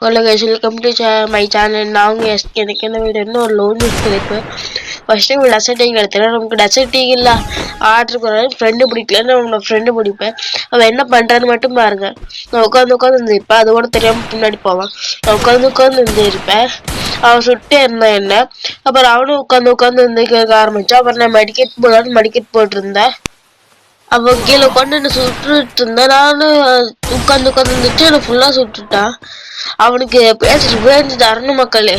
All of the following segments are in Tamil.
Hello guys, welcome to my channel. Now எனக்கு என்ன வீடியோன்னு ஒரு லோன் இருக்கு. ஃபர்ஸ்ட் டைம் டெசர்ட் டீ எடுத்தேன். நமக்கு டெசர்ட் டீ இல்ல ஆர்டர் பண்ணாலும் ஃப்ரெண்டு பிடிக்கலன்னு உங்க ஃப்ரெண்டு பிடிப்பேன். அவன் என்ன பண்றான்னு மட்டும் பாருங்க. நான் உட்காந்து இருந்திருப்பேன். அது கூட தெரியாம பின்னாடி போவான். நான் உட்காந்து இருந்திருப்பேன். அவன் சுட்டே இருந்தான் என்ன. அப்புறம் அவனும் உட்காந்து இருந்துக்க ஆரம்பிச்சான். அப்புறம் நான் மெடிக்கெட் போட்டிருந்தேன். அவன் கீழே உட்காந்து என்ன சுட்டுட்டு இருந்தான். நானும் உட்காந்து இருந்துட்டு என்ன ஃபுல்லா சுட்டுட்டான். அவனுக்கு ரிவேஞ்ச் தரணும் மக்களே.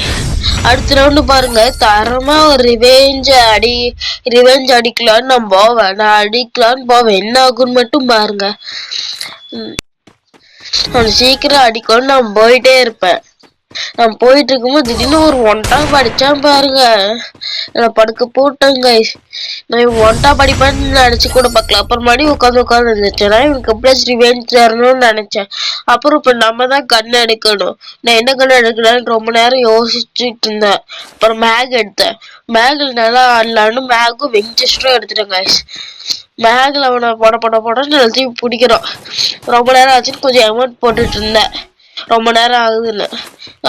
அடுத்த ரவுண்டு பாருங்க, தரமா ஒரு ரிவேஞ்ச் அடிக்கலான்னு நான் போவேன். என்ன ஆகுன்னு மட்டும் பாருங்க. அவன் சீக்கிரம் அடிக்கணும்னு நான் போயிட்டே இருப்பேன். நான் போயிட்டு இருக்கும்போது திடீர்னு ஒரு ஒன்டா படிச்சான் பாருங்க. நான் படுக்க போட்டேன் கைஸ். நான் ஒன்டா படிப்பேன்னு நினைச்சு கூட பார்க்கல. அப்புறம் மறுபடியும் உட்காந்து இருந்துச்சு. நான் இவனுக்கு எப்படியாச்சும் ரிவெஞ்ச் தரணும்னு நினைச்சேன். அப்புறம் இப்ப நம்ம தான் கன் எடுக்கணும். நான் என்ன கன் எடுக்கலான்னு ரொம்ப நேரம் யோசிச்சுட்டு இருந்தேன். அப்புறம் மேக் எடுத்தேன். மேக்ல நல்லா ஆடலான்னு மேகும் வின்செஸ்டரும் எடுத்துட்டேன் கைஸ். மேக்ல அவனை போடன்னு எழுதி பிடிக்கிறோம். ரொம்ப நேரம் ஆச்சுன்னு கொஞ்சம் அமௌண்ட் போட்டுட்டு இருந்தேன். ரொம்ப நேரம் ஆகுதுன்னு.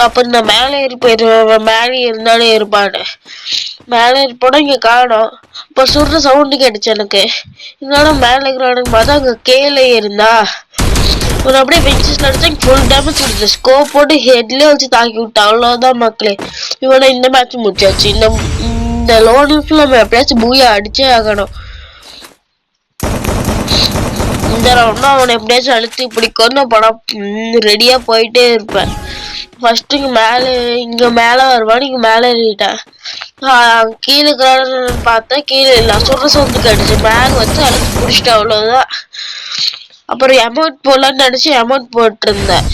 அப்ப நான் மேலே ஏறி போயிருவேன். மேலே இருந்தாலும் இருப்பான்னு மேலே போனா இங்க காணோம். இப்ப சுடுற சவுண்டு கேட்டுச்சு எனக்கு. இருந்தாலும் மேலே இருக்கிறான்னு பார்த்தா அங்க கீழே இருந்தா அப்படியே பெஞ்சஸ்ல அடிச்சா ஃபுல் டேமேஜ் கொடுத்து ஸ்கோப் போட்டு ஹெட்லயே வச்சு தாக்கி விட்டா. அவ்வளவுதான் மக்களே. இவனை இந்த மேட்ச் முடிச்சாச்சு. இந்த லோனுக்கு நம்ம எப்படியாச்சும் பூயா அடிச்சே ஆகணும். இந்த ரவுண்ட் அவனை எப்படியாச்சும் அழுத்தி பிடிக்கும்னு படம் ரெடியா போயிட்டே இருப்பேன். ஃபர்ஸ்ட் இங்க மேல வருவான்னு இங்க மேல ஏறிட்டேன். கீழே இருக்கிறான்னு பார்த்தா கீழே இல்ல. சொல்ற சவுண்டு கேட்டுச்சு. மேக் வச்சு அழுத்தி பிடிச்சிட்டேன். அவ்வளவுதான். அப்புறம் அமௌண்ட் போடலான்னு நினைச்சு அமௌண்ட் போட்டு இருந்தேன்.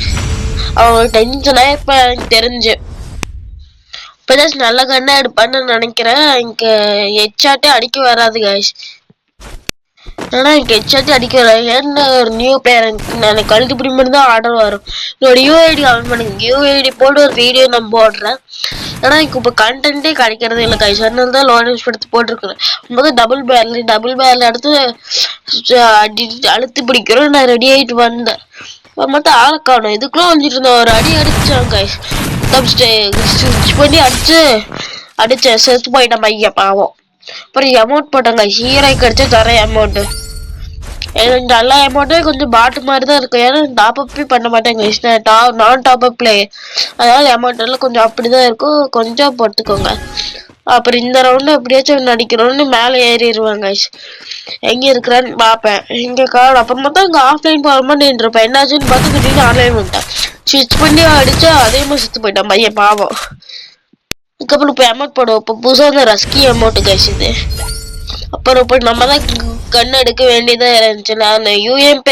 அவங்க டென்ஷனா இப்ப எனக்கு தெரிஞ்சு இப்பதான் நல்ல கண்ணா எடுப்பான்னு நினைக்கிறேன். இங்க ஹெட்ஷாட்டே அடிக்க வராது கைஸ். ஆனா எனக்கு ஹெட்ஷாட்டே அடிக்க வராது. ஏன்னா ஒரு நியூ பிளேயர் எனக்கு கழுத்து பிடிமட்டு தான் ஆர்டர் வரும். என்னோட யூஐடி ஆன் பண்ணுங்க. யூஐடி போட்டு ஒரு வீடியோ நான் போடுறேன். ஆனா எனக்கு இப்ப கண்டென்ட்டே கிடைக்கிறது இல்லை கைஸ். அதனால தான் லோன் எடுத்து போட்டிருக்கிறேன். முதல் டபுள் பேர்ல எடுத்து அழுத்தி பிடிக்கிறோம். நான் ரெடி ஆயிட்டு வந்தேன். மொத்தம் ஆளை காணும். இதுக்குள்ள வந்துட்டு இருந்தேன். ஒரு அடி அடிச்சான் கைஸ். ஸ்விட்ச் பண்ணி அடிச்சேன். செத்து போயிட்டேன் பையன் பாவம். அப்புறம் அமௌண்ட் போட்டாங்க. ஹீரோய்க்கு அடிச்சா தரேன் அமௌண்ட். எனக்கு எல்லா அமௌண்ட்டே கொஞ்சம் பாட்டு மாதிரி தான் இருக்கும். ஏன்னா டாப் அப்பே பண்ண மாட்டேங்க. நான் டாப் அப் பிளே. அதனால அமௌண்ட் எல்லாம் கொஞ்சம் அப்படிதான் இருக்கும். கொஞ்சம் போட்டுக்கோங்க. அப்புறம் இந்த ரவுண்டு எப்படியாச்சும் நடிக்கணும்னு மேலே ஏறிடுவாங்க. எங்க இருக்கிறான்னு பார்ப்பேன். இங்க காணும். அப்புறமா தான் இங்க ஆஃப்லைன் போகிற மாதிரி இருப்பேன். என்னாச்சுன்னு பார்த்து திடீர்னு ஆன்லைன் பண்ணிட்டேன். ஸ்விட்ச் பண்ணி அடிச்சா அதே மாதிரி சுத்து போயிட்டான் பையன் பாவம். அதுக்கப்புறம் இப்போ அமௌண்ட் போடுவோம். இப்போ புதுசாக வந்து ரஸ்கி அமௌண்ட் கழிச்சுது. அப்புறம் இப்போ நம்ம தான் கண் எடுக்க வேண்டியதாக இருந்துச்சு. நான் யூஎம்பி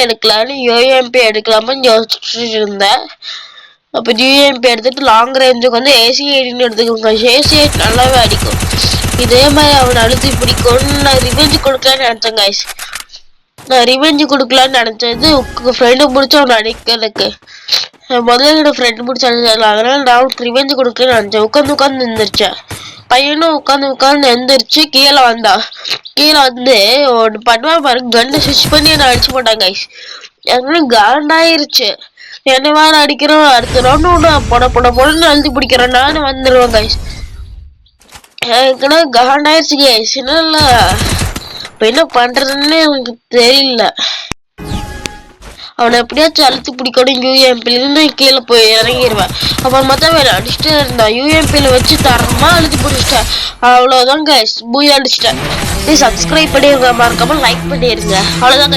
எடுக்கலாமான்னு யோசிச்சுட்டு இருந்தேன். அப்போ யூஎம்பி எடுத்துட்டு லாங் ரேஞ்சுக்கு வந்து AC-8 எடுத்துக்கோங்க. AC-8 நல்லாவே அடிக்கும். இதே மாதிரி அவனை அழுத்தி பிடிக்கும்னு நான் ரிவெஞ்சு கொடுக்கலான்னு நினைச்சேன் கைஸ். உங்க ஃப்ரெண்டு பிடிச்ச அவனை அடிக்கிறதுக்கு முதல்ல என்னோட ஃப்ரெண்டு பிடிச்ச அடிச்சாங்க. அதனால நான் ரிவெஞ்சு கொடுக்கலான்னு நினைச்சேன். உட்காந்து இருந்துருச்சேன். பையனும் உட்காந்து எந்திரிச்சு கீழே வந்து பண்ணுவான் பாருங்க. கண்ணை ஸ்விட்ச் பண்ணி என்ன அடிச்சு போட்டாங்க கைஸ். எனக்கு காண்டாயிருச்சு. என்ன வேற அடிக்கிறோம். அடுத்த ரவுண்டு போடன்னு அழுத்தி பிடிக்கிறேன். நானும் வந்துடுவேன் கைஸ். எனக்குன்னா காண்டாயிருச்சு கைஸ். என்ன இப்ப என்ன பண்றதுன்னு எனக்கு தெரியல. அவனை எப்படியாச்சும் அழுத்தி பிடிக்கணும். யூஎம்பில இருந்து கீழே போய் இறங்கிடுவேன். அப்புறமா தான் வேலை அடிச்சுட்டே இருந்தான். யூஎம்பில வச்சு தரமா அழுத்தி பிடிச்சிட்டேன். அவ்வளவுதான் கைஸ். பூயா அடிச்சிட்டேன். சப்ஸ்கிரைப் பண்ணிருங்க. மறக்காம லைக் பண்ணிருங்க. அவ்வளவுதான்.